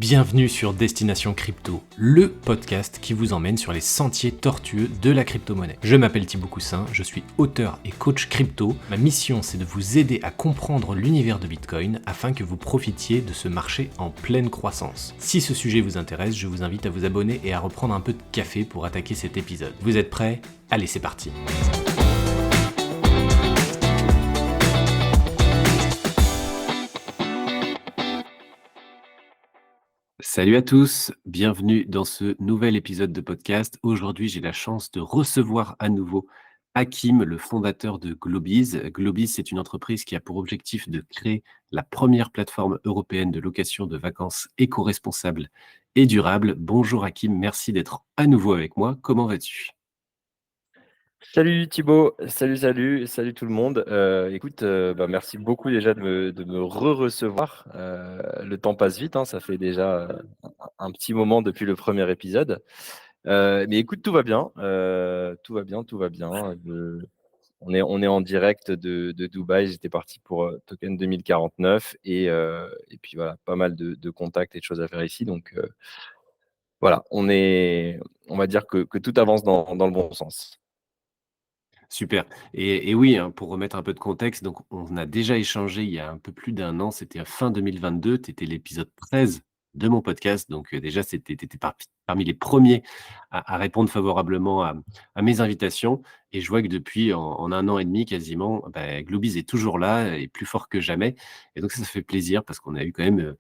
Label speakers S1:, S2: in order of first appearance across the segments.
S1: Bienvenue sur Destination Crypto, le podcast qui vous emmène sur les sentiers tortueux de la crypto-monnaie. Je m'appelle Thibaut Coussin, je suis auteur et coach crypto. Ma mission, c'est de vous aider à comprendre l'univers de Bitcoin afin que vous profitiez de ce marché en pleine croissance. Si ce sujet vous intéresse, je vous invite à vous abonner et à reprendre un peu de café pour attaquer cet épisode. Vous êtes prêts? Allez, c'est parti. Salut à tous, bienvenue dans ce nouvel épisode de podcast. Aujourd'hui, j'ai la chance de recevoir à nouveau Hakim, le fondateur de Globiz. Globiz, c'est une entreprise qui a pour objectif de créer la première plateforme européenne de location de vacances éco-responsable et durable. Bonjour Hakim, merci d'être à nouveau avec moi. Comment vas-tu?
S2: Salut Thibaut, salut tout le monde. Écoute, merci beaucoup déjà de me recevoir. Le temps passe vite, hein, ça fait déjà un petit moment depuis le premier épisode. Mais écoute, tout va bien, tout va bien, tout va bien. On est en direct de Dubaï. J'étais parti pour Token 2049 et puis voilà, pas mal de contacts et de choses à faire ici. Donc voilà, on va dire que tout avance dans le bon sens.
S1: Super. Et oui, hein, pour remettre un peu de contexte, donc on a déjà échangé il y a un peu plus d'un an, c'était à fin 2022, tu étais l'épisode 13 de mon podcast, donc déjà tu étais parmi les premiers à répondre favorablement à mes invitations et je vois que depuis en 1 an et demi quasiment, bah, Globiz est toujours là et plus fort que jamais et donc ça fait plaisir parce qu'on a eu quand même,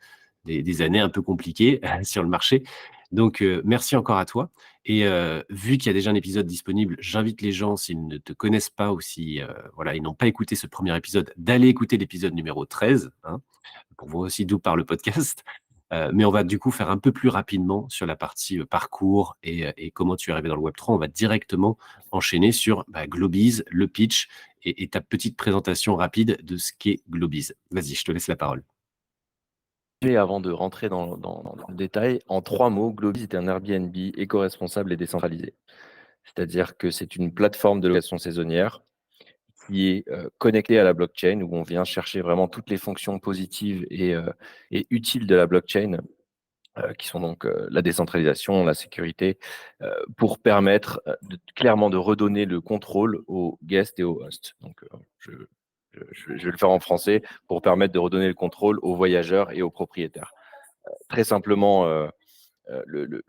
S1: des années un peu compliquées sur le marché. Donc merci encore à toi. Et vu qu'il y a déjà un épisode disponible, j'invite les gens, s'ils ne te connaissent pas ou si, voilà, ils n'ont pas écouté ce premier épisode, d'aller écouter l'épisode numéro 13, hein, pour voir aussi d'où part le podcast. Mais on va du coup faire un peu plus rapidement sur la partie, parcours et comment tu es arrivé dans le Web3. On va directement enchaîner sur, bah, Globiz, le pitch et ta petite présentation rapide de ce qu'est Globiz. Vas-y, je te laisse la parole.
S2: Et avant de rentrer dans le détail, en 3 mots, Globiz est un Airbnb éco-responsable et décentralisé. C'est-à-dire que c'est une plateforme de location saisonnière qui est, connectée à la blockchain, où on vient chercher vraiment toutes les fonctions positives et utiles de la blockchain, qui sont donc, la décentralisation, la sécurité, pour permettre, clairement de redonner le contrôle aux guests et aux hosts. Donc, je vais le faire en français pour permettre de redonner le contrôle aux voyageurs et aux propriétaires. Très simplement, le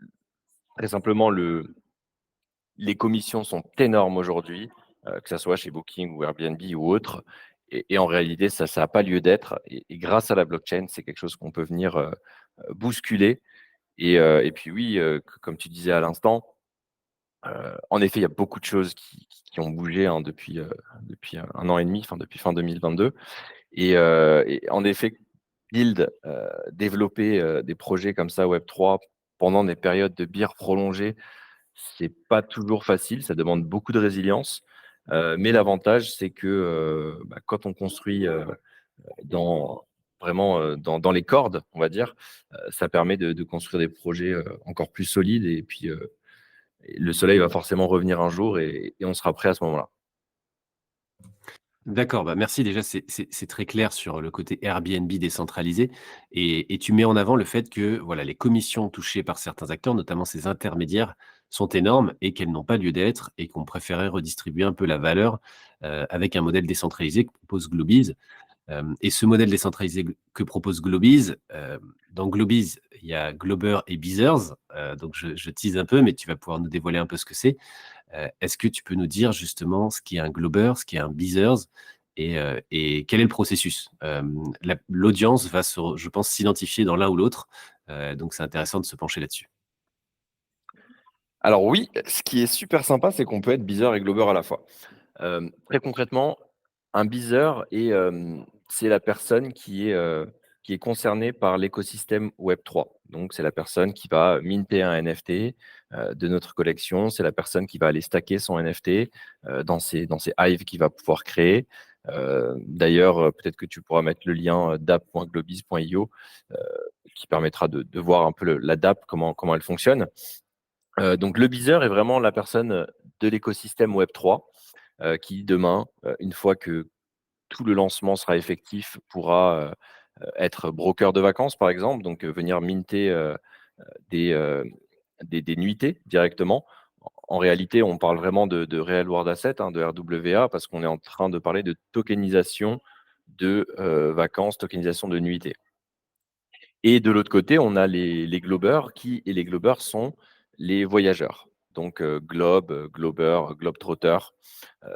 S2: très simplement, les commissions sont énormes aujourd'hui, que ça soit chez Booking ou Airbnb ou autre et en réalité, ça a pas lieu d'être et grâce à la blockchain, c'est quelque chose qu'on peut venir, bousculer et puis oui, comme tu disais à l'instant, en effet, il y a beaucoup de choses qui ont bougé, hein, depuis 1 an et demi, enfin depuis fin 2022 et en effet, développer, des projets comme ça Web3 pendant des périodes de bière prolongées, c'est pas toujours facile, ça demande beaucoup de résilience, mais l'avantage, c'est que, quand on construit, dans vraiment, dans les cordes, on va dire, ça permet de construire des projets, encore plus solides et puis, le soleil va forcément revenir un jour et on sera prêt à ce moment-là.
S1: D'accord, bah, merci déjà, c'est très clair sur le côté Airbnb décentralisé et tu mets en avant le fait que, voilà, les commissions touchées par certains acteurs, notamment ces intermédiaires, sont énormes et qu'elles n'ont pas lieu d'être et qu'on préférait redistribuer un peu la valeur, avec un modèle décentralisé que propose Globiz. Et ce modèle décentralisé que propose Globiz, dans Globiz, il y a Glober et Beezers, donc je tease un peu, mais tu vas pouvoir nous dévoiler un peu ce que c'est. Est-ce que tu peux nous dire justement ce qu'est un Glober, ce qu'est un Beezers et quel est le processus? L'audience va je pense, s'identifier dans l'un ou l'autre, donc c'est intéressant de se pencher là-dessus.
S2: Alors oui, ce qui est super sympa, c'est qu'on peut être Beezer et Glober à la fois. Très concrètement, un Beezer c'est la personne qui est concernée par l'écosystème Web3. Donc c'est la personne qui va minter un NFT, de notre collection. C'est la personne qui va aller stacker son NFT, dans ses hives qu'il va pouvoir créer. D'ailleurs, peut-être que tu pourras mettre le lien, dapp.globiz.io, heu, qui permettra de voir un peu la dapp, comment elle fonctionne. Donc le Beezer est vraiment la personne, de l'écosystème Web3, qui demain, une fois que tout le lancement sera effectif, pourra, être broker de vacances, par exemple, donc venir minter des, des nuitées directement. En réalité, on parle vraiment de Real World Asset, hein, de RWA, parce qu'on est en train de parler de tokenisation de vacances, tokenisation de nuitées. Et de l'autre côté, on a les globeurs et les globeurs sont les voyageurs. Donc glober, globetrotter,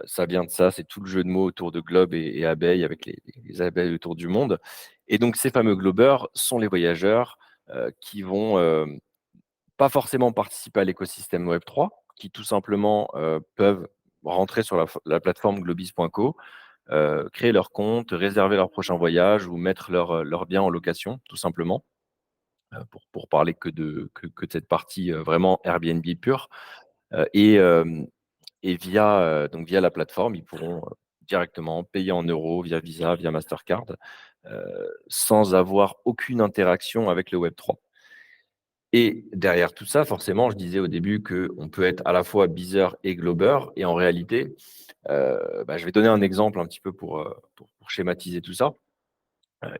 S2: ça vient de ça, c'est tout le jeu de mots autour de globe et abeille avec les abeilles autour du monde. Et donc ces fameux globeurs sont les voyageurs qui vont pas forcément participer à l'écosystème Web3, qui tout simplement peuvent rentrer sur la plateforme globis.co, créer leur compte, réserver leur prochain voyage ou mettre leur bien en location, tout simplement, pour parler que de cette partie vraiment Airbnb pure. Et donc via la plateforme, ils pourront directement payer en euros via Visa, via Mastercard, sans avoir aucune interaction avec le Web3. Et derrière tout ça, forcément, je disais au début qu'on peut être à la fois bidder et glober. Et en réalité, je vais donner un exemple un petit peu pour schématiser tout ça.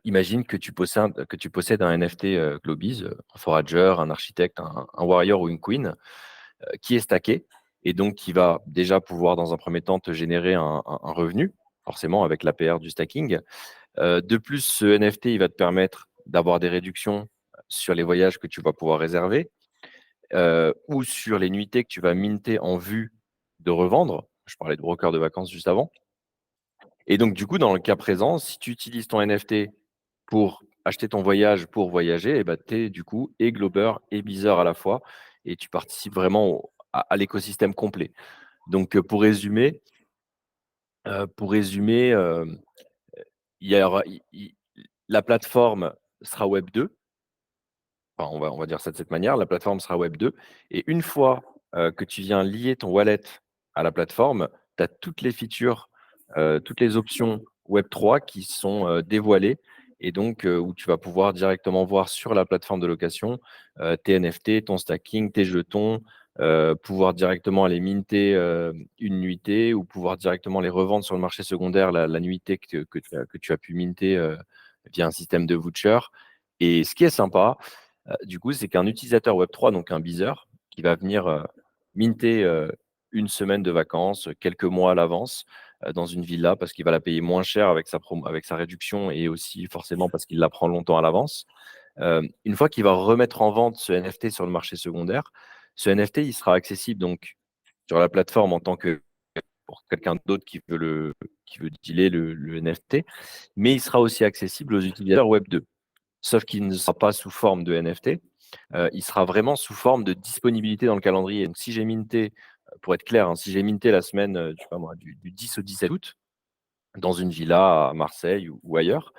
S2: Imagine que tu possèdes un NFT Globiz, un forager, un architecte, un warrior ou une queen, qui est stacké et donc qui va déjà pouvoir, dans un premier temps, te générer un revenu, forcément avec l'APR du stacking. De plus, ce NFT, il va te permettre d'avoir des réductions sur les voyages que tu vas pouvoir réserver ou sur les nuitées que tu vas minter en vue de revendre. Je parlais de broker de vacances juste avant. Et donc, du coup, dans le cas présent, si tu utilises ton NFT pour acheter ton voyage pour voyager, tu es du coup et glober et bidder à la fois et tu participes vraiment à l'écosystème complet. Donc, pour résumer, il y aura, la plateforme sera Web2. Enfin, on va dire ça de cette manière, la plateforme sera Web2 et une fois, que tu viens lier ton wallet à la plateforme, tu as toutes les features, toutes les options Web3 qui sont, dévoilées et donc, où tu vas pouvoir directement voir sur la plateforme de location, tes NFT, ton stacking, tes jetons, pouvoir directement aller minter, une nuitée ou pouvoir directement les revendre sur le marché secondaire, la nuitée que tu as pu minter, via un système de voucher et ce qui est sympa, du coup, c'est qu'un utilisateur Web3, donc un bidder, qui va venir minter une semaine de vacances, quelques mois à l'avance, dans une villa parce qu'il va la payer moins cher avec sa réduction et aussi forcément parce qu'il la prend longtemps à l'avance. Une fois qu'il va remettre en vente ce NFT sur le marché secondaire, ce NFT, il sera accessible donc sur la plateforme en tant que pour quelqu'un d'autre qui veut dealer le NFT, mais il sera aussi accessible aux utilisateurs Web2. Sauf qu'il ne sera pas sous forme de NFT, il sera vraiment sous forme de disponibilité dans le calendrier. Donc si j'ai minté, pour être clair, hein, si j'ai minté la semaine, je sais pas moi, du 10 au 17 août, dans une villa à Marseille ou ailleurs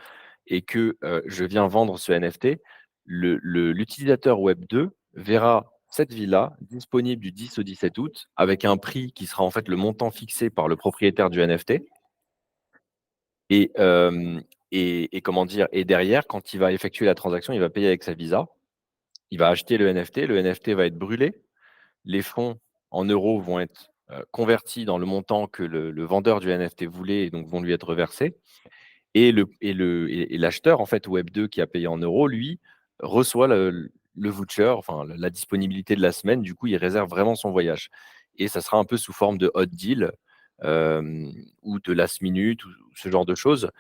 S2: et que, je viens vendre ce NFT, l'utilisateur Web2 verra cette villa disponible du 10 au 17 août avec un prix qui sera en fait le montant fixé par le propriétaire du NFT et hem et comment dire? Et derrière, quand il va effectuer la transaction, il va payer avec sa Visa. Il va acheter le NFT va être brûlé, les fonds en euros vont être, convertis dans le montant que le vendeur du NFT voulait et donc vont lui être reversés et l'acheteur en fait Web2 qui a payé en euros, lui, reçoit le voucher, enfin la disponibilité de la semaine. Du coup, il réserve vraiment son voyage et ça sera un peu sous forme de hot deal, ou de last minute ou ce genre de choses.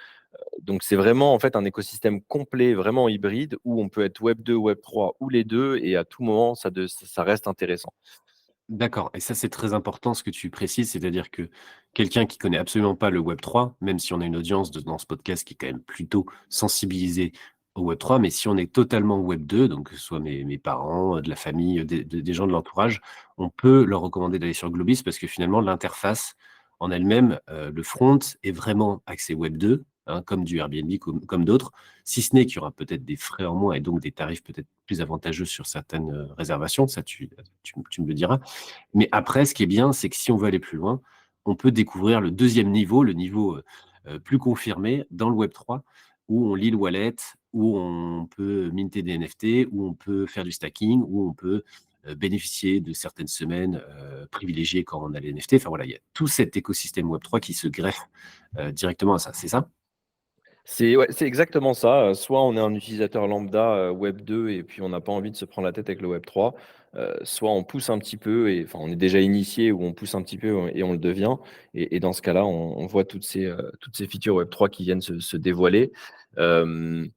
S2: Donc c'est vraiment en fait un écosystème complet, vraiment hybride, où on peut être Web2, Web3 ou les 2 et à tout moment ça reste intéressant.
S1: D'accord et ça, c'est très important ce que tu précises, c'est-à-dire que quelqu'un qui connaît absolument pas le Web3, même si on a une audience dans ce podcast qui est quand même plutôt sensibilisée au Web3, mais si on est totalement Web2, donc que ce soit mes parents, de la famille, des gens de l'entourage, on peut leur recommander d'aller sur Globis parce que finalement l'interface en elle-même, le front est vraiment axé Web2, hein, comme du Airbnb, comme d'autres, si ce n'est qu'il y aura peut-être des frais en moins et donc des tarifs peut-être plus avantageux sur certaines, réservations, ça tu me le diras. Mais après, ce qui est bien, c'est que si on veut aller plus loin, on peut découvrir le deuxième niveau, le niveau, plus confirmé dans le Web3 où on lit le wallet, où on peut minter des NFT, où on peut faire du stacking, où on peut, bénéficier de certaines semaines, privilégiées quand on a les NFT. Enfin voilà, il y a tout cet écosystème Web3 qui se greffe, directement à ça, c'est ça?
S2: C'est exactement ça, soit on est un utilisateur lambda, web 2 et puis on n'a pas envie de se prendre la tête avec le web 3, soit on pousse un petit peu et enfin on est déjà initié ou on pousse un petit peu et on le devient et dans ce cas-là, on voit toutes ces features web 3 qui viennent se dévoiler. Hem,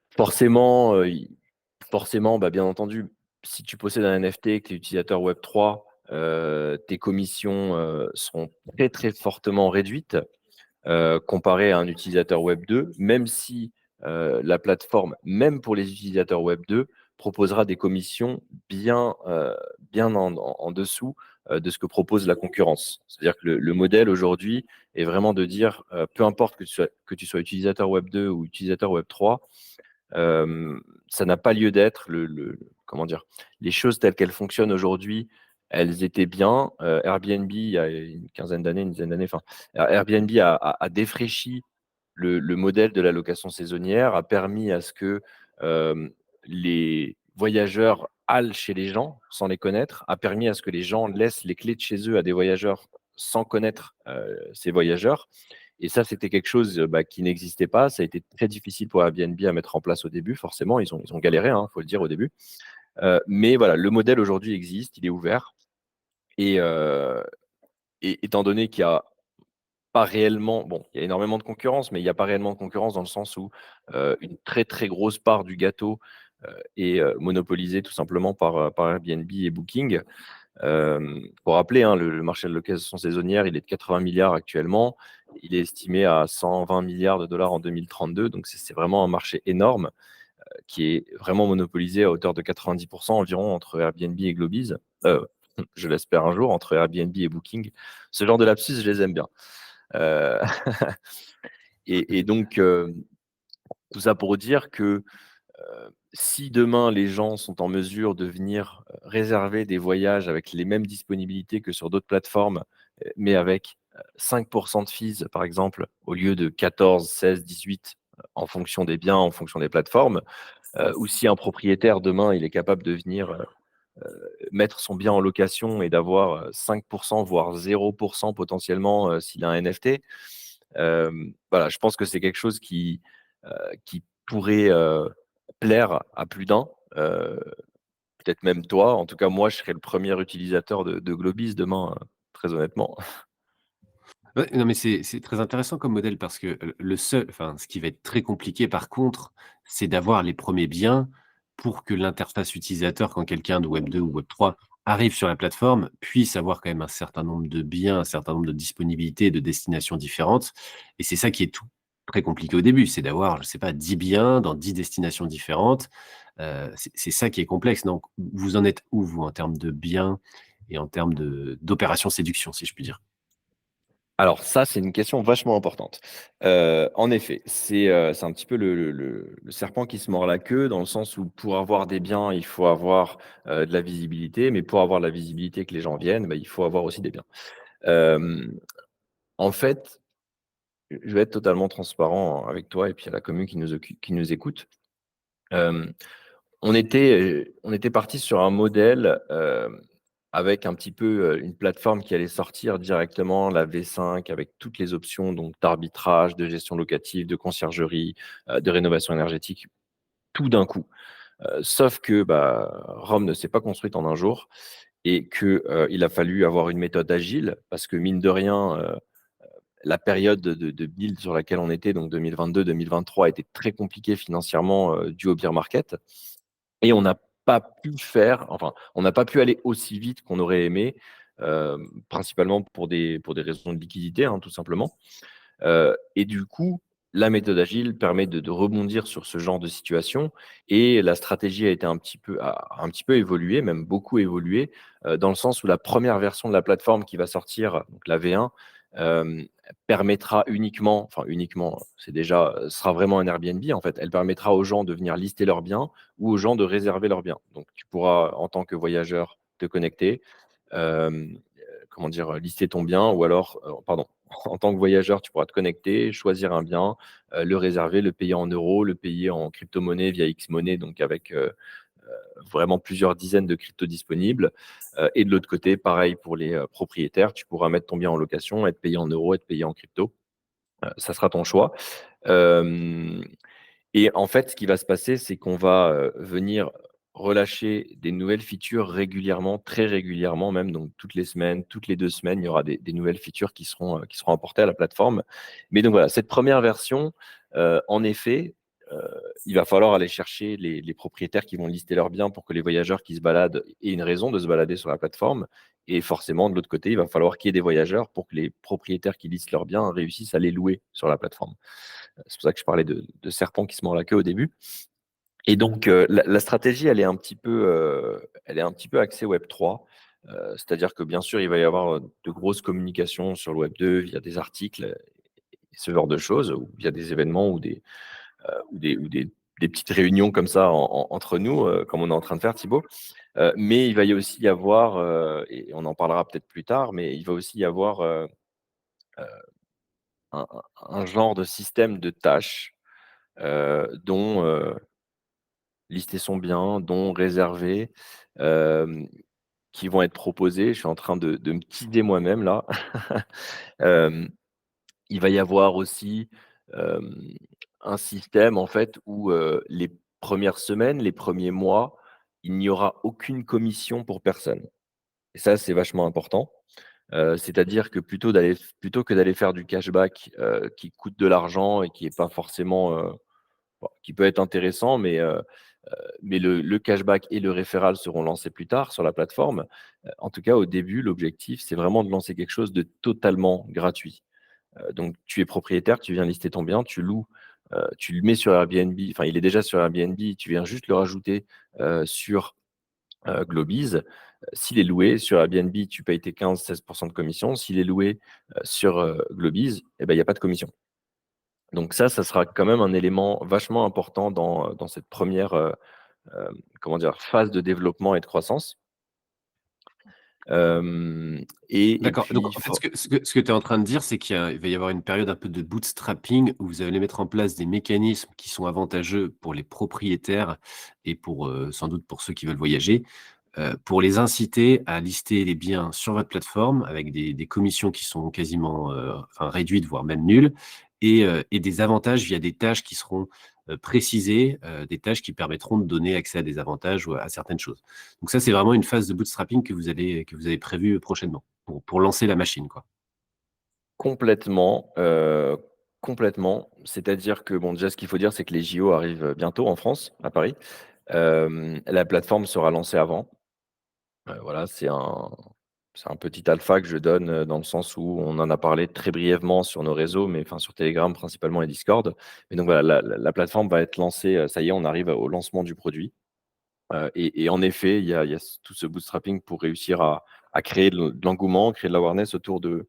S2: forcément, i forcément, bah, bien entendu, si tu possèdes un NFT et que tu es utilisateur web 3, tes commissions, seront très, très fortement réduites. Comparé à un utilisateur web 2, même si, la plateforme, même pour les utilisateurs web 2, proposera des commissions bien en dessous, de ce que propose la concurrence. C'est-à-dire que le modèle aujourd'hui est vraiment de dire, peu importe que tu sois utilisateur web 2 ou utilisateur web 3, ça n'a pas lieu d'être. Comment dire? Les choses telles qu'elles fonctionnent aujourd'hui, elles étaient bien. Airbnb, il y a une quinzaine d'années, une dizaine d'années, enfin, Airbnb a défraîchi le modèle de la location saisonnière, a permis à ce que, les voyageurs allent chez les gens sans les connaître, a permis à ce que les gens laissent les clés de chez eux à des voyageurs sans connaître, ces voyageurs. Et ça, c'était quelque chose, bah, qui n'existait pas. Ça a été très difficile pour Airbnb à mettre en place au début, forcément, ils ont galéré, hein, faut le dire au début. Mais voilà, le modèle aujourd'hui existe, il est ouvert et étant donné qu'il y a pas réellement bon, il y a énormément de concurrence, mais il y a pas réellement de concurrence dans le sens où, une très, très grosse part du gâteau, est, monopolisée tout simplement par Airbnb et Booking. Pour rappeler, hein, le marché de location saisonnière, il est de 80 milliards actuellement. Il est estimé à 120 milliards de dollars en 2032. Donc c'est vraiment un marché énorme, qui est vraiment monopolisé à hauteur de 90 environ entre Airbnb et Globiz. Je l'espère un jour, entre Airbnb et Booking. Ce genre de lapsus, je les aime bien. Heu et donc tout ça pour dire que si demain les gens sont en mesure de venir, réserver des voyages avec les mêmes disponibilités que sur d'autres plateformes, mais avec, 5 de fees par exemple, au lieu de 14, 16, 18, en fonction des biens, en fonction des plateformes, ou si un propriétaire demain il est capable de venir, mettre son bien en location et d'avoir, 5 voire 0 potentiellement, s'il a un NFT. Voilà, je pense que c'est quelque chose qui pourrait, plaire à plus d'un, peut-être même toi. En tout cas, moi, je serais le premier utilisateur de Globis demain, très honnêtement.
S1: Ouais, non, mais c'est très intéressant comme modèle parce que le seul enfin, ce qui va être très compliqué par contre, c'est d'avoir les premiers biens pour que l'interface utilisateur, quand quelqu'un de web 2 ou web 3 arrive sur la plateforme, puisse avoir quand même un certain nombre de biens, un certain nombre de disponibilités, de destinations différentes et c'est ça qui est tout très compliqué au début, c'est d'avoir, je sais pas, 10 biens dans 10 destinations différentes, c'est ça qui est complexe. Donc vous en êtes où vous en termes de biens et en termes de d'opération séduction, si je puis dire?
S2: Alors ça, c'est une question vachement importante. En effet, c'est un petit peu le serpent qui se mord la queue, dans le sens où pour avoir des biens, il faut avoir, de la visibilité, mais pour avoir de la visibilité, que les gens viennent, bah, il faut avoir aussi des biens. Hem, en fait, je vais être totalement transparent avec toi et puis à la commune qui nous écoute. Hem, on était parti sur un modèle, avec un petit peu, une plateforme qui allait sortir directement, la V5 avec toutes les options donc d'arbitrage, de gestion locative, de conciergerie, de rénovation énergétique, tout d'un coup. Sauf que, bah, Rome ne s'est pas construite en un jour et que, il a fallu avoir une méthode agile parce que mine de rien, la période de build sur laquelle on était, donc 2022-2023, était très compliquée financièrement, due au bear market. Et on n'a pas pu faire enfin, on n'a pas pu aller aussi vite qu'on aurait aimé, principalement pour des raisons de liquidité, hein, tout simplement. Et du coup, la méthode agile permet de rebondir sur ce genre de situation et la stratégie a été un petit peu évolué, même beaucoup évolué, dans le sens où la première version de la plateforme qui va sortir, donc la V1, hem, permettra uniquement enfin uniquement, c'est déjà, sera vraiment un Airbnb en fait. Elle permettra aux gens de venir lister leurs biens ou aux gens de réserver leurs biens. Donc tu pourras en tant que voyageur te connecter, comment dire? Lister ton bien ou alors, pardon, en tant que voyageur, tu pourras te connecter, choisir un bien, le réserver, le payer en euros, le payer en crypto-monnaie via X-Money, donc avec, vraiment plusieurs dizaines de cryptos disponibles. Et de l'autre côté, pareil pour les, propriétaires, tu pourras mettre ton bien en location, être payé en euros, être payé en crypto. Ça sera ton choix. Hem Et en fait, ce qui va se passer, c'est qu'on va, venir relâcher des nouvelles features régulièrement, très régulièrement même, donc toutes les semaines, toutes les 2 semaines, il y aura des nouvelles features qui seront apportées à la plateforme. Mais donc voilà, cette première version, en effet, heu, il va falloir aller chercher les propriétaires qui vont lister leurs biens pour que les voyageurs qui se baladent aient une raison de se balader sur la plateforme et forcément, de l'autre côté, il va falloir qu'il y ait des voyageurs pour que les propriétaires qui listent leurs biens réussissent à les louer sur la plateforme. C'est pour ça que je parlais de serpent qui se mord la queue au début. Et donc, la stratégie, elle est un petit peu axée Web3. C'est-à-dire que bien sûr, il va y avoir, de grosses communications sur le Web2 via des articles, et ce genre de choses, ou via des événements ou des petites réunions comme ça entre nous, comme on est en train de faire Thibaut. Mais il va y aussi y avoir, et on en parlera peut-être plus tard, mais il va aussi y avoir, un genre de système de tâches, dont, lister son bien, dont réserver, hem, qui vont être proposés. Je suis en train de me teaser moi-même là. Hem, il va y avoir aussi, hem, un système en fait où, les premières semaines, les premiers mois, il n'y aura aucune commission pour personne et ça, c'est vachement important. C'est-à-dire que plutôt que d'aller faire du cashback, qui coûte de l'argent et qui est pas forcément, bon, qui peut être intéressant, mais le cashback et le référal seront lancés plus tard sur la plateforme. En tout cas, au début, l'objectif, c'est vraiment de lancer quelque chose de totalement gratuit. Donc tu es propriétaire, tu viens lister ton bien, tu loues, tu le mets sur Airbnb, enfin, il est déjà sur Airbnb, tu viens juste le rajouter, sur, Globiz. S'il est loué sur Airbnb, tu payes tes 15-16 de commission. S'il est loué, sur, Globiz, et ben, il y a pas de commission. Donc ça sera quand même un élément vachement important dans cette première comment dire? Phase de développement et de croissance. Hem et
S1: D'accord, donc
S2: puis
S1: en fait,
S2: for
S1: ce que tu es en train de dire, c'est il va y avoir une période un peu de bootstrapping où vous allez mettre en place des mécanismes qui sont avantageux pour les propriétaires et pour, sans doute pour ceux qui veulent voyager, pour les inciter à lister les biens sur votre plateforme avec des commissions qui sont quasiment, enfin réduites, voire même nulles et des avantages via des tâches qui seront, précisées, des tâches qui permettront de donner accès à des avantages ou à certaines choses. Donc ça, c'est vraiment une phase de bootstrapping que vous avez prévue prochainement pour lancer la machine, quoi.
S2: complètement, complètement. C'est-à-dire que bon, déjà, ce qu'il faut dire, c'est que les JO arrivent, bientôt en France, à Paris. La plateforme sera lancée avant. Voilà, c'est un petit alpha que je donne, dans le sens où on en a parlé très brièvement sur nos réseaux, mais enfin sur Telegram principalement et Discord. Mais donc voilà, la plateforme va être lancée, ça y est, on arrive au lancement du produit. Et en effet, il y a tout ce bootstrapping pour réussir à créer de l'engouement, créer de l'awareness autour de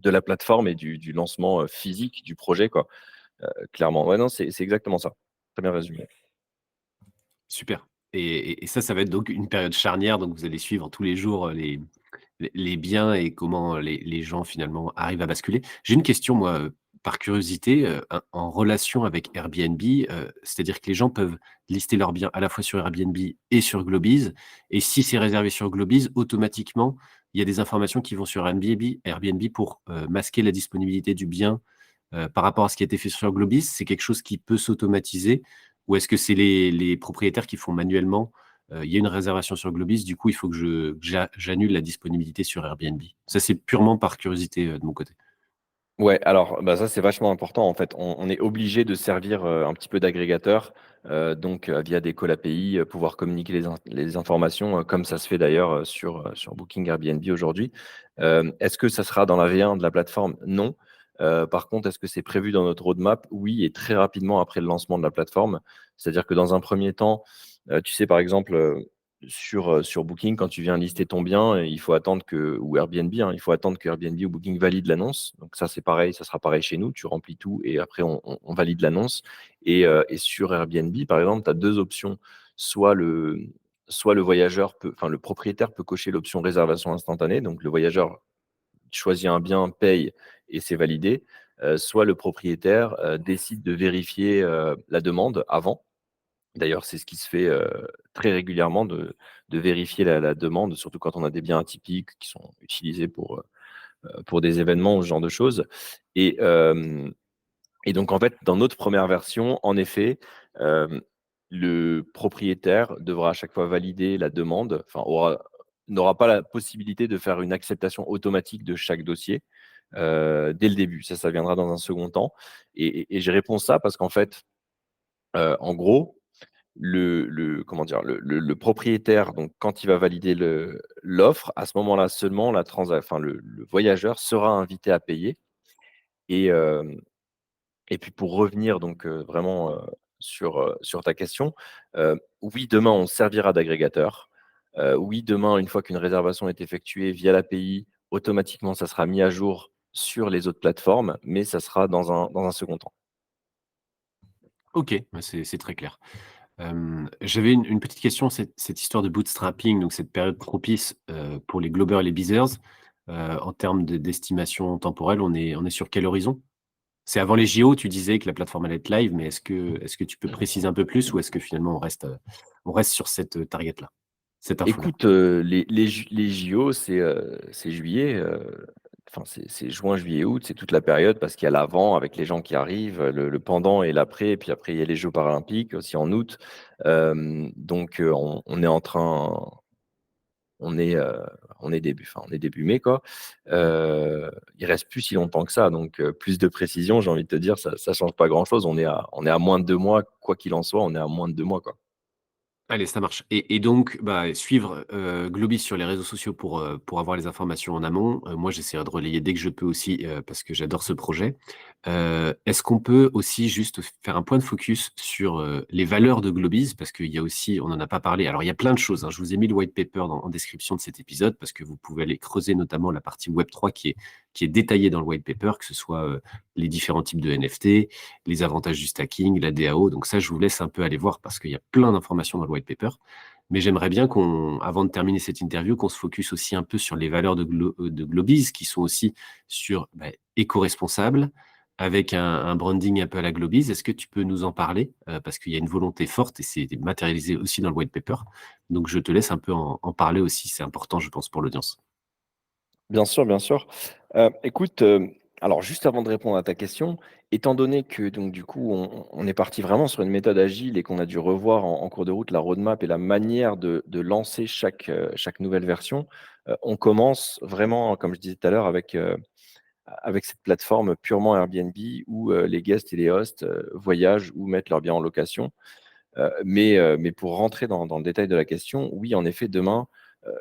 S2: la plateforme et du lancement, physique du projet, quoi, clairement. Ouais, non, c'est exactement ça. Très bien résumé.
S1: Super et ça, ça va être donc une période charnière, donc vous allez suivre tous les jours, les biens et comment les gens finalement arrivent à basculer. J'ai une question moi, par curiosité, en relation avec Airbnb, c'est-à-dire que les gens peuvent lister leurs biens à la fois sur Airbnb et sur Globiz et si c'est réservé sur Globiz, automatiquement, il y a des informations qui vont sur Airbnb pour, masquer la disponibilité du bien, par rapport à ce qui a été fait sur Globiz. C'est quelque chose qui peut s'automatiser ou est-ce que c'est les propriétaires qui font manuellement? Il y a une réservation sur Globis, du coup, il faut que j'annule la disponibilité sur Airbnb. Ça, c'est purement par curiosité, de mon côté.
S2: Ouais, alors, bah, ça, c'est vachement important, en fait. On est obligé de servir, un petit peu d'agrégateur, donc via des calls API, pouvoir communiquer les informations, comme ça se fait d'ailleurs, sur Booking, Airbnb aujourd'hui. Est-ce que ça sera dans la V1 de la plateforme? Non. Par contre, est-ce que c'est prévu dans notre roadmap? Oui et très rapidement après le lancement de la plateforme. C'est-à-dire que dans un premier temps, tu sais, par exemple, sur Booking, quand tu viens lister ton bien, il faut attendre que ou Airbnb, hein, il faut attendre que Airbnb ou Booking valide l'annonce. Donc ça, c'est pareil, ça sera pareil chez nous. Tu remplis tout et après on valide l'annonce et sur Airbnb, par exemple, tu as 2 options. Soit le voyageur peut enfin, le propriétaire peut cocher l'option réservation instantanée, donc le voyageur choisit un bien, paye et c'est validé. Soit le propriétaire, décide de vérifier, la demande avant. D'ailleurs, c'est ce qui se fait, très régulièrement de vérifier la demande, surtout quand on a des biens atypiques qui sont utilisés pour des événements ou ce genre de choses. Et, et donc, en fait, dans notre première version, en effet, le propriétaire devra à chaque fois valider la demande, enfin, n'aura pas la possibilité de faire une acceptation automatique de chaque dossier dès le début. Ça viendra dans un second temps. Et je réponds ça parce qu'en fait, en gros, comment dire, le propriétaire, donc quand il va valider l'offre, à ce moment-là seulement, enfin, le voyageur sera invité à payer. Et, et puis pour revenir donc vraiment sur ta question, oui, demain, on servira d'agrégateur. Oui, demain, une fois qu'une réservation est effectuée via l'API, automatiquement, ça sera mis à jour sur les autres plateformes, mais ça sera dans un second temps.
S1: OK, bah, c'est très clair. J'avais une petite question, cette histoire de bootstrapping, donc cette période propice, pour les Globers et les Beezers, en termes d'estimation temporelle, on est sur quel horizon? C'est avant les JO, tu disais que la plateforme allait être live, mais est-ce que tu peux préciser un peu plus ou est-ce que finalement on reste sur cette, target-là, cette info-là?
S2: Écoute, les JO, c'est juillet, enfin, c'est juin, juillet, août, c'est toute la période parce qu'il y a l'avant avec les gens qui arrivent, le pendant et l'après, et puis après, il y a les jeux paralympiques aussi en août. Donc, on est en train on est, heu, on est début mai, quoi. Il reste plus si longtemps que ça, donc, plus de précision, j'ai envie de te dire, ça change pas grand-chose. On est à moins de 2 mois, quoi qu'il en soit, on est à moins de 2 mois, quoi.
S1: Allez, ça marche et donc, bah, suivre, Globis sur les réseaux sociaux pour avoir les informations en amont. Moi, j'essaierai de relayer dès que je peux aussi, parce que j'adore ce projet. Est-ce qu'on peut aussi juste faire un point de focus sur, les valeurs de Globis? Parce qu'il y a aussi on n'en a pas parlé. Alors, il y a plein de choses, hein. Je vous ai mis le white paper en description de cet épisode parce que vous pouvez aller creuser notamment la partie web 3 qui est détaillée dans le white paper, que ce soit, les différents types de NFT, les avantages du stacking, la DAO. Donc ça, je vous laisse un peu aller voir parce qu'il y a plein d'informations dans le white paper. Mais j'aimerais bien avant de terminer cette interview, qu'on se focus aussi un peu sur les valeurs de Globiz, qui sont aussi sur éco-responsable, avec un branding un peu à la Globiz. Est-ce que tu peux nous en parler? Parce qu'il y a une volonté forte et c'est matérialisé aussi dans le white paper. Donc je te laisse un peu en parler aussi. C'est important, je pense, pour l'audience.
S2: Bien sûr, bien sûr. Écoute, alors juste avant de répondre à ta question, étant donné que donc du coup, on est parti vraiment sur une méthode agile et qu'on a dû revoir en cours de route la roadmap et la manière de lancer chaque nouvelle version, on commence vraiment, comme je disais tout à l'heure, avec cette plateforme purement Airbnb où, les guests et les hosts, voyagent ou mettent leurs biens en location. Mais pour rentrer dans le détail de la question, oui, en effet, demain,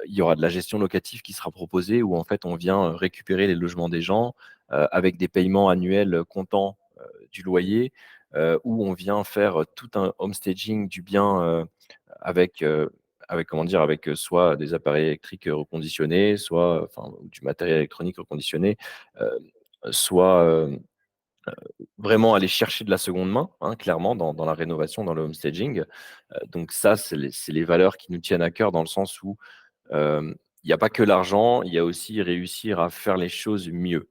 S2: il y aura de la gestion locative qui sera proposée où en fait, on vient, récupérer les logements des gens, avec des paiements annuels, comptant, du loyer, où on vient faire, tout un homestaging du bien, avec, comment dire? Avec, soit des appareils électriques, reconditionnés, soit, enfin, du matériel électronique reconditionné, heu, soit, vraiment aller chercher de la seconde main, hein, clairement dans la rénovation, dans le homestaging. Donc ça, c'est les valeurs qui nous tiennent à cœur dans le sens où, il y a pas que l'argent, il y a aussi réussir à faire les choses mieux.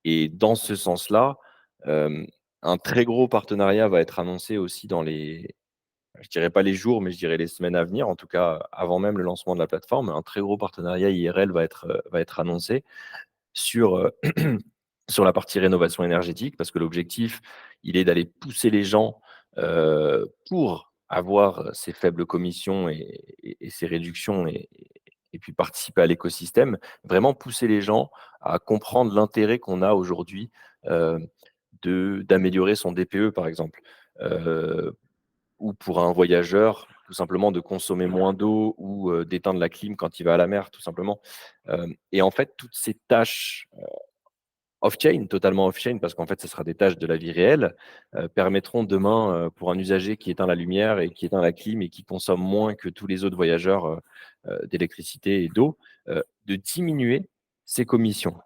S2: Et dans ce sens-là, hem, un très gros partenariat va être annoncé aussi dans les je dirais pas les jours, mais je dirais les semaines à venir, en tout cas avant même le lancement de la plateforme. Un très gros partenariat IRL va être annoncé sur, sur la partie rénovation énergétique parce que l'objectif, il est d'aller pousser les gens, pour avoir ces faibles commissions et ces réductions et puis participer à l'écosystème. Vraiment pousser les gens à comprendre l'intérêt qu'on a aujourd'hui, heu, d'améliorer son DPE, par exemple. Heu, ou pour un voyageur, tout simplement de consommer moins d'eau ou, d'éteindre la clim quand il va à la mer, tout simplement. Et en fait, toutes ces tâches off-chain, totalement off-chain, parce qu'en fait, ce sera des tâches de la vie réelle, permettront demain, pour un usager qui éteint la lumière et qui éteint la clim et qui consomme moins que tous les autres voyageurs, d'électricité et d'eau, de diminuer ses commissions.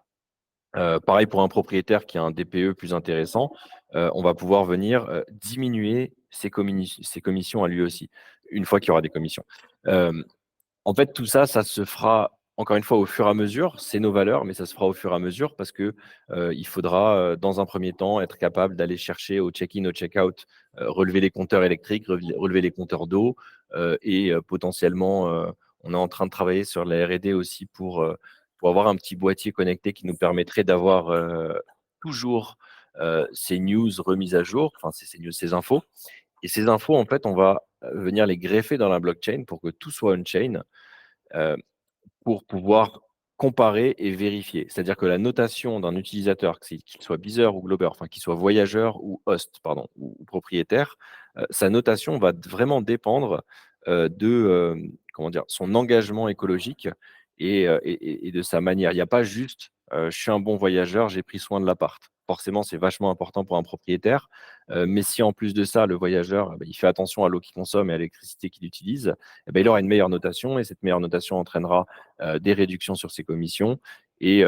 S2: Pareil pour un propriétaire qui a un DPE plus intéressant, on va pouvoir venir, diminuer ses commissions à lui aussi, une fois qu'il y aura des commissions. Hem En fait, tout ça, ça se fera encore une fois au fur et à mesure. C'est nos valeurs, mais ça se fera au fur et à mesure parce que, il faudra, dans un premier temps, être capable d'aller chercher au check-in, au check-out, relever les compteurs électriques, relever les compteurs d'eau, et potentiellement, on est en train de travailler sur la R&D aussi pour, pour avoir un petit boîtier connecté qui nous permettrait d'avoir toujours ces news remises à jour, enfin ces news, ces infos. Et ces infos, en fait, on va venir les greffer dans la blockchain pour que tout soit on-chain. Pour pouvoir comparer et vérifier. C'est-à-dire que la notation d'un utilisateur, qu'il soit Beezer ou Glober, enfin qu'il soit voyageur ou host, pardon, ou propriétaire, sa notation va vraiment dépendre comment dire, son engagement écologique et de sa manière. Il n'y a pas juste je suis un bon voyageur, j'ai pris soin de l'appart. Forcément, c'est vachement important pour un propriétaire. Mais si en plus de ça, le voyageur, il fait attention à l'eau qu'il consomme et à l'électricité qu'il utilise, il aura une meilleure notation et cette meilleure notation entraînera des réductions sur ses commissions. Et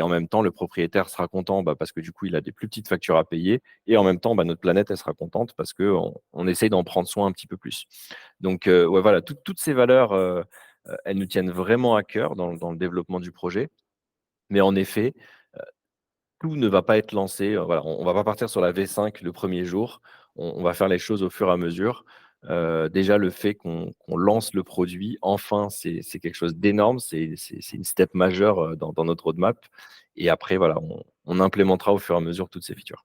S2: en même temps, le propriétaire sera content parce que du coup, il a des plus petites factures à payer. Et en même temps, notre planète, elle sera contente parce qu'on essaye d'en prendre soin un petit peu plus. Donc, ouais, voilà, toutes ces valeurs, elles nous tiennent vraiment à cœur dans le développement du projet. Mais en effet, tout ne va pas être lancé. Voilà, on ne va pas partir sur la V5 le premier jour. On va faire les choses au fur et à mesure. Déjà, le fait qu'on lance le produit, enfin, c'est quelque chose d'énorme. C'est une step majeure dans notre roadmap. Et après, voilà, on implémentera au fur et à mesure toutes ces features.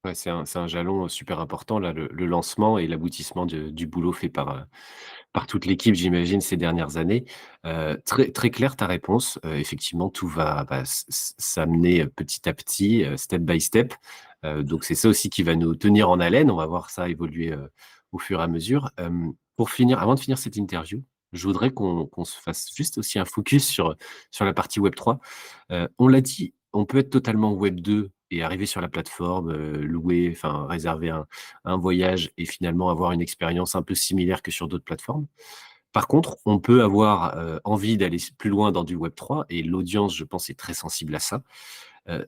S1: Ouais, c'est un jalon super important là, le lancement et l'aboutissement du boulot fait par toute l'équipe, j'imagine, ces dernières années. Très très claire ta réponse. Effectivement, tout va, s'amener petit à petit, step by step. Donc c'est ça aussi qui va nous tenir en haleine. On va voir ça évoluer, au fur et à mesure. Pour finir, avant de finir cette interview, je voudrais qu'on se fasse juste aussi un focus sur la partie Web3. On l'a dit, on peut être totalement Web2 et arriver sur la plateforme, louer, enfin réserver un voyage et finalement avoir une expérience un peu similaire que sur d'autres plateformes. Par contre, on peut avoir, envie d'aller plus loin dans du Web3 et l'audience, je pense, est très sensible à ça.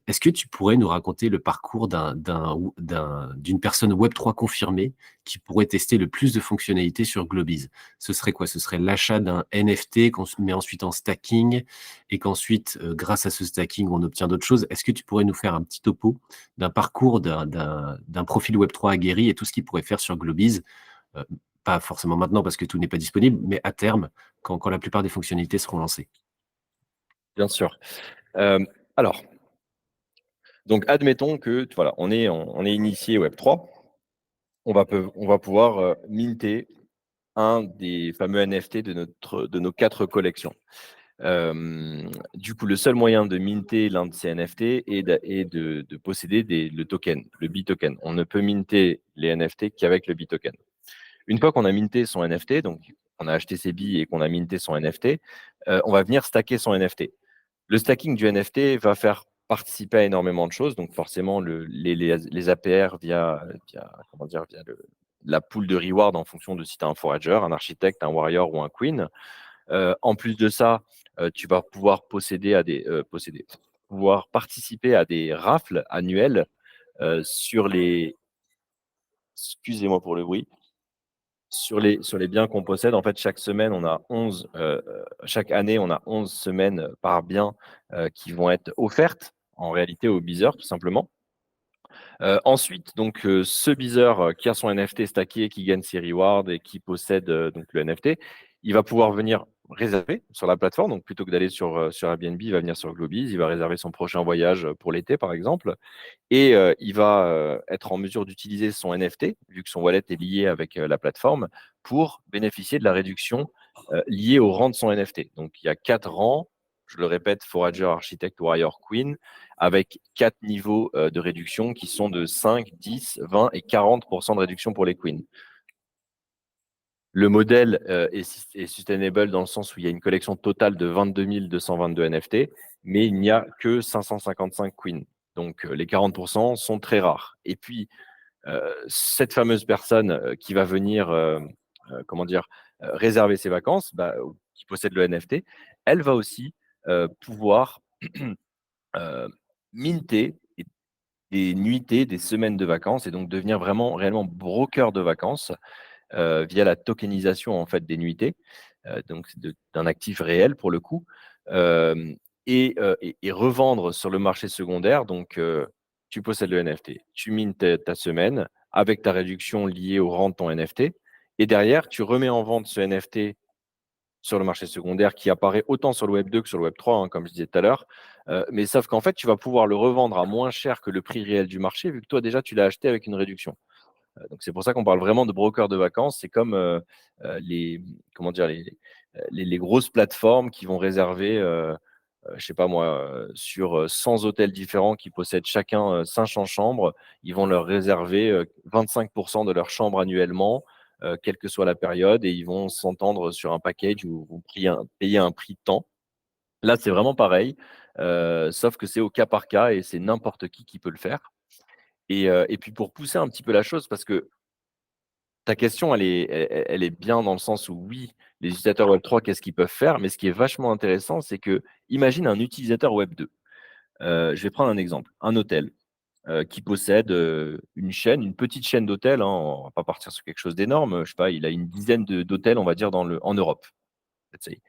S1: Est-ce que tu pourrais nous raconter le parcours d'une personne Web3 confirmée qui pourrait tester le plus de fonctionnalités sur Globiz? Ce serait quoi? Ce serait l'achat d'un NFT qu'on se met ensuite en stacking et qu'ensuite, grâce à ce stacking, on obtient d'autres choses. Est-ce que tu pourrais nous faire un petit topo d'un parcours d'un profil Web3 aguerri et tout ce qu'il pourrait faire sur Globiz? Heu, Pas forcément maintenant parce que tout n'est pas disponible, mais à terme, quand la plupart des fonctionnalités seront lancées.
S2: Bien sûr. Euh, alors, donc admettons que voilà, on est initié Web3. On va pouvoir minter un des fameux NFT de nos 4 collections. Du coup, le seul moyen de minter l'un de ces NFT est de posséder le token, le B-token. On ne peut minter les NFT qu'avec le B-token. Une fois qu'on a minté son NFT, donc on a acheté ses billes et qu'on a minté son NFT, on va venir stacker son NFT. Le stacking du NFT va faire participer à énormément de choses. Donc forcément, les APR comment dire, la pool de reward en fonction de si tu as un forager, un architecte, un warrior ou un queen. En plus de ça, tu vas pouvoir pouvoir participer à des rafles annuelles sur les, excusez-moi pour le bruit, sur les biens qu'on possède. En fait, chaque année, on a 11 semaines par bien qui vont être offertes en réalité au bidder, tout simplement. Ensuite, donc, ce bidder qui a son NFT stacké, qui gagne ses rewards et qui possède donc le NFT, il va pouvoir venir réserver sur la plateforme. Donc, plutôt que d'aller sur Airbnb, il va venir sur Globiz, il va réserver son prochain voyage pour l'été, par exemple. Et il va être en mesure d'utiliser son NFT, vu que son wallet est lié avec la plateforme, pour bénéficier de la réduction liée au rang de son NFT. Donc, il y a 4 rangs, je le répète, Forager, Architect, Warrior, Queen, avec 4 niveaux de réduction qui sont de 5, 10, 20 et 40% de réduction pour les Queens. Le modèle est sustainable dans le sens où il y a une collection totale de 22 222 NFT, mais il n'y a que 555 queens. Donc les 40% sont très rares. Et puis, cette fameuse personne qui va venir comment dire, réserver ses vacances, qui possède le NFT, elle va aussi pouvoir euh, minter des nuitées, des semaines de vacances et donc devenir vraiment réellement broker de vacances via la tokenisation en fait des nuitées, donc d'un actif réel pour le coup, euh, et revendre sur le marché secondaire. Donc, tu possèdes le NFT, tu mines ta semaine avec ta réduction liée au rang de ton NFT, et derrière, tu remets en vente ce NFT sur le marché secondaire qui apparaît autant sur le Web 2 que sur le Web 3, hein, comme je disais tout à l'heure. Mais sauf qu'en fait, tu vas pouvoir le revendre à moins cher que le prix réel du marché, vu que toi, déjà, tu l'as acheté avec une réduction. Donc, c'est pour ça qu'on parle vraiment de broker de vacances. C'est comme les, comment dire, les grosses plateformes qui vont réserver, je sais pas moi, sur 100 hôtels différents qui possèdent chacun 500 chambres. Ils vont leur réserver 25% de leurs chambres annuellement, quelle que soit la période, et ils vont s'entendre sur un package où vous payer un prix de temps. Là, c'est vraiment pareil, sauf que c'est au cas par cas et c'est n'importe qui peut le faire. Et puis pour pousser un petit peu la chose, parce que ta question, elle est bien dans le sens où oui, les utilisateurs Web3, qu'est-ce qu'ils peuvent faire? Mais ce qui est vachement intéressant, c'est que imagine un utilisateur Web2. Je vais prendre un exemple, un hôtel qui possède une chaîne, une petite chaîne d'hôtels, hein, on va pas partir sur quelque chose d'énorme. Je sais pas, il a une dizaine d'hôtels, on va dire, en Europe. Let's say.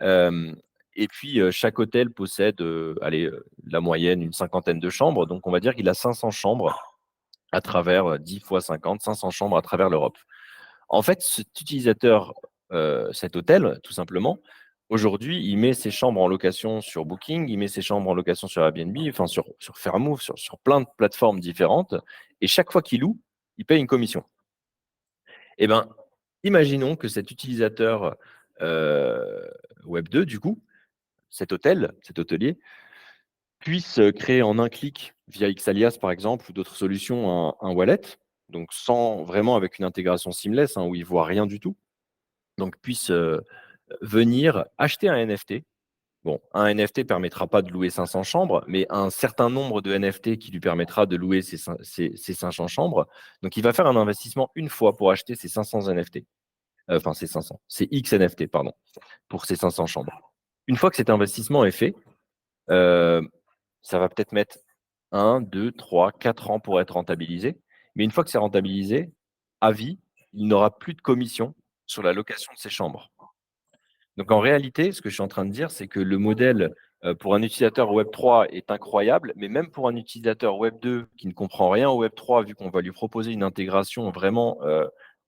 S2: Euh, et puis, chaque hôtel possède, allez, la moyenne, une cinquantaine de chambres. Donc, on va dire qu'il a 500 chambres à travers 10 fois 50, 500 chambres à travers l'Europe. En fait, cet utilisateur, cet hôtel, tout simplement, aujourd'hui, il met ses chambres en location sur Booking, il met ses chambres en location sur Airbnb, enfin sur Fairmove, sur plein de plateformes différentes. Et chaque fois qu'il loue, il paye une commission. Eh bien, imaginons que cet utilisateur Web2, du coup, cet hôtel, cet hôtelier, puisse créer en un clic via Xalias, par exemple, ou d'autres solutions, un wallet, donc sans vraiment avec une intégration seamless, hein, où il ne voit rien du tout. Donc, puisse venir acheter un NFT. Bon, un NFT ne permettra pas de louer 500 chambres, mais un certain nombre de NFT qui lui permettra de louer ces 500 chambres. Donc, il va faire un investissement une fois pour acheter ces 500 NFT. Enfin, ces 500, ces X NFT, pardon, pour ces 500 chambres. Une fois que cet investissement est fait, euh, ça va peut-être mettre 1, 2, 3, 4 ans pour être rentabilisé. Mais une fois que c'est rentabilisé, à vie, il n'aura plus de commission sur la location de ces chambres. Donc en réalité, ce que je suis en train de dire, c'est que le modèle pour un utilisateur Web3 est incroyable, mais même pour un utilisateur Web2 qui ne comprend rien au Web3, vu qu'on va lui proposer une intégration vraiment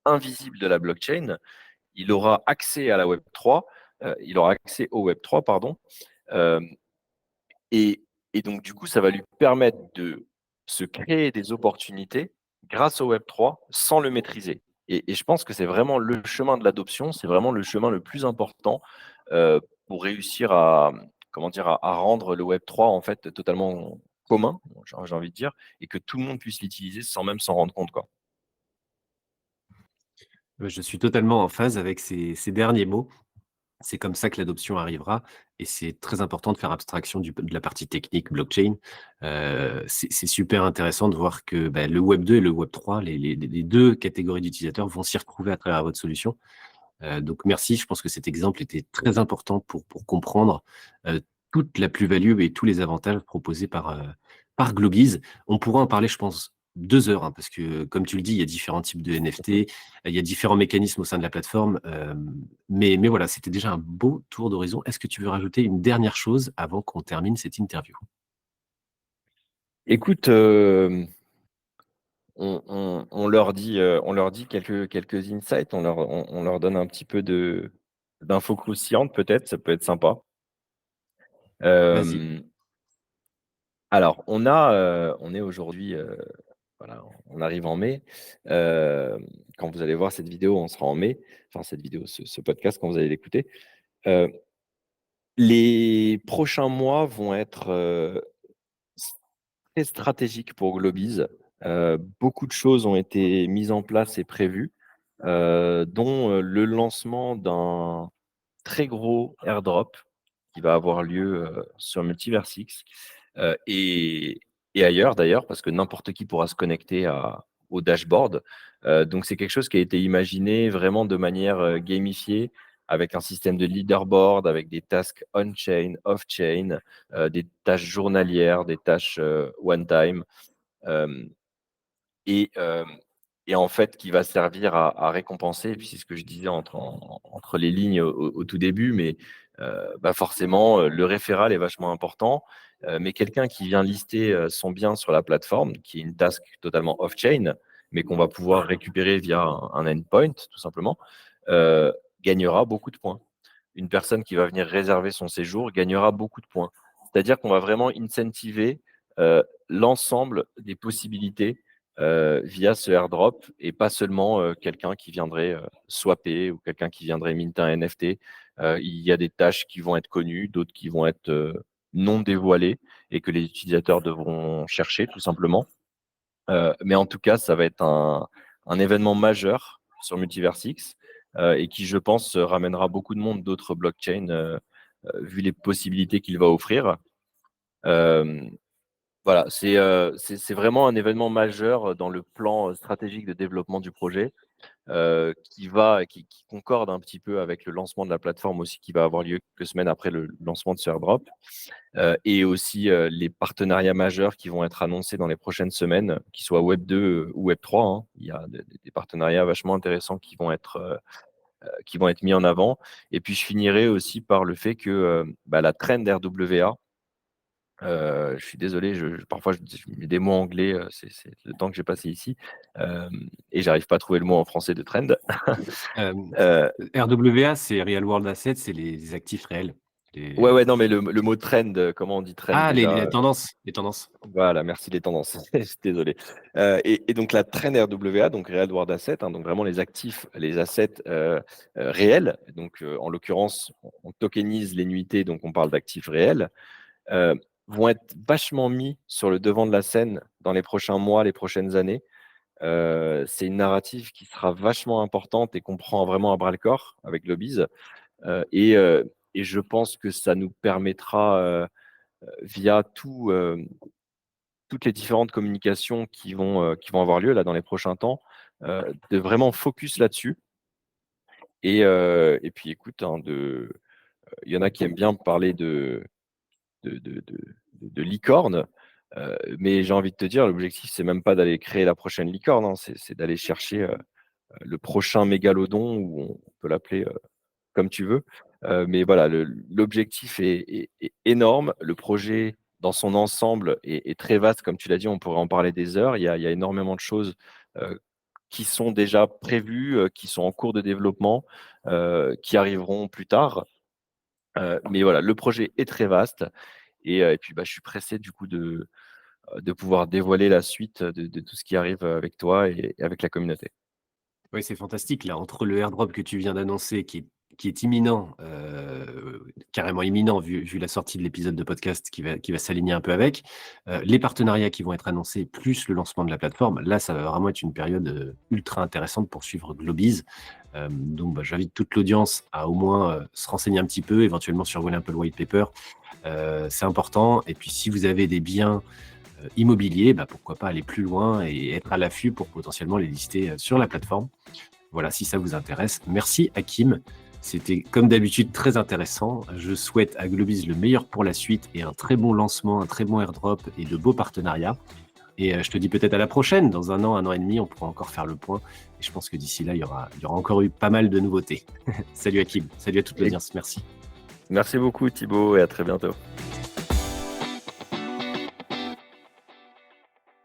S2: invisible de la blockchain, il aura accès à la Web3, il aura accès au Web3, pardon, euh, et, et donc du coup, ça va lui permettre de se créer des opportunités grâce au Web3 sans le maîtriser. Et je pense que c'est vraiment le chemin de l'adoption, c'est vraiment le chemin le plus important pour réussir à, comment dire, à rendre le Web3 en fait totalement commun, j'ai envie de dire, et que tout le monde puisse l'utiliser sans même s'en rendre compte, quoi.
S1: Je suis totalement en phase avec ces derniers mots. C'est comme ça que l'adoption arrivera et c'est très important de faire abstraction de la partie technique blockchain. C'est super intéressant de voir que, bah, le Web 2 et le Web 3, les 2 catégories d'utilisateurs vont s'y retrouver à travers votre solution. Donc merci, je pense que cet exemple était très important pour comprendre, toute la plus-value et tous les avantages proposés par Globiz. On pourra en parler, je pense, 2 heures, hein, parce que comme tu le dis, il y a différents types de NFT, il y a différents mécanismes au sein de la plateforme, mais voilà, c'était déjà un beau tour d'horizon. Est-ce que tu veux rajouter une dernière chose avant qu'on termine cette interview?
S2: Écoute, on leur dit quelques insights, on leur donne un petit peu d'infos croustillantes peut-être, ça peut être sympa.
S1: Vas-y.
S2: Euh, alors, on est aujourd'hui, voilà, on arrive en mai. Euh, Quand vous allez voir cette vidéo, on sera en mai. Enfin, cette vidéo, ce podcast, quand vous allez l'écouter. Euh, les prochains mois vont être très stratégiques pour Globiz. Beaucoup de choses ont été mises en place et prévues, dont le lancement d'un très gros airdrop qui va avoir lieu sur Multiversix et, et ailleurs d'ailleurs, parce que n'importe qui pourra se connecter au dashboard. Donc c'est quelque chose qui a été imaginé vraiment de manière gamifiée, avec un système de leaderboard, avec des tasks on-chain, off-chain, des tâches journalières, des tâches one-time. Euh, et, euh, et en fait, qui va servir à récompenser, et puis c'est ce que je disais entre les lignes au tout début, mais bah forcément, le référal est vachement important, mais quelqu'un qui vient lister son bien sur la plateforme, qui est une task totalement off-chain, mais qu'on va pouvoir récupérer via un endpoint, tout simplement, euh, gagnera beaucoup de points. une personne qui va venir réserver son séjour gagnera beaucoup de points. C'est-à-dire qu'on va vraiment incentiver l'ensemble des possibilités via ce airdrop et pas seulement quelqu'un qui viendrait swapper ou quelqu'un qui viendrait minter un NFT. Il y a des tâches qui vont être connues, d'autres qui vont être non dévoilées et que les utilisateurs devront chercher tout simplement. Mais en tout cas, ça va être un événement majeur sur Multiversix et qui, je pense, ramènera beaucoup de monde d'autres blockchains vu les possibilités qu'il va offrir. Voilà, c'est vraiment un événement majeur dans le plan stratégique de développement du projet qui concorde un petit peu avec le lancement de la plateforme aussi qui va avoir lieu quelques semaines après le lancement de ce airdrop. Et aussi les partenariats majeurs qui vont être annoncés dans les prochaines semaines, qu'ils soient Web 2 ou Web 3. Hein. Il y a des partenariats vachement intéressants qui vont être mis en avant. Et puis je finirai aussi par le fait que la trend RWA, je suis désolé, parfois je mets des mots anglais, c'est le temps que j'ai passé ici, et j'arrive pas à trouver le mot en français de trend.
S1: RWA, c'est Real World Assets, c'est les actifs réels.
S2: Ouais, non, mais le mot trend, comment on dit trend
S1: Ah, les
S2: déjà?
S1: tendances, les tendances.
S2: Voilà, merci les tendances. Je suis désolé. Et donc la trend RWA, donc Real World Asset, hein, donc vraiment les actifs, les assets réels. Donc en l'occurrence, on tokenise les nuitées, donc on parle d'actifs réels. Vont être vachement mis sur le devant de la scène dans les prochains mois, les prochaines années. C'est une narrative qui sera vachement importante et qu'on prend vraiment à bras-le-corps avec Globiz. Et je pense que ça nous permettra, via toutes les différentes communications qui vont avoir lieu là dans les prochains temps, de vraiment focus là-dessus. Et puis écoute, hein, il y en a qui aiment bien parler de licorne, mais j'ai envie de te dire, l'objectif, c'est même pas d'aller créer la prochaine licorne, hein, c'est d'aller chercher le prochain mégalodon, ou on peut l'appeler comme tu veux. Mais voilà, l'objectif est énorme. Le projet, dans son ensemble, est très vaste. Comme tu l'as dit, on pourrait en parler des heures. Il y a énormément de choses qui sont déjà prévues, qui sont en cours de développement, qui arriveront plus tard. Mais voilà, le projet est très vaste. Et puis, je suis pressé du coup de pouvoir dévoiler la suite de tout ce qui arrive avec toi et avec la communauté.
S1: Oui, c'est fantastique là, entre le airdrop que tu viens d'annoncer qui est imminent, carrément imminent vu la sortie de l'épisode de podcast qui va s'aligner un peu avec, les partenariats qui vont être annoncés, plus le lancement de la plateforme. Là, ça va vraiment être une période, ultra intéressante pour suivre Globiz. Donc j'invite toute l'audience à au moins, se renseigner un petit peu, éventuellement survoler un peu le white paper. C'est important et puis si vous avez des biens immobiliers, pourquoi pas aller plus loin et être à l'affût pour potentiellement les lister sur la plateforme. Voilà, si ça vous intéresse. Merci Hakim. C'était comme d'habitude très intéressant. Je souhaite à Globiz le meilleur pour la suite et un très bon lancement, un très bon airdrop et de beaux partenariats. Et je te dis peut-être à la prochaine. Dans un an et demi, on pourra encore faire le point. Et je pense que d'ici là, il y aura encore eu pas mal de nouveautés. Salut Hakim. Salut à toute l'audience. Merci.
S2: Merci beaucoup Thibaut et à très bientôt.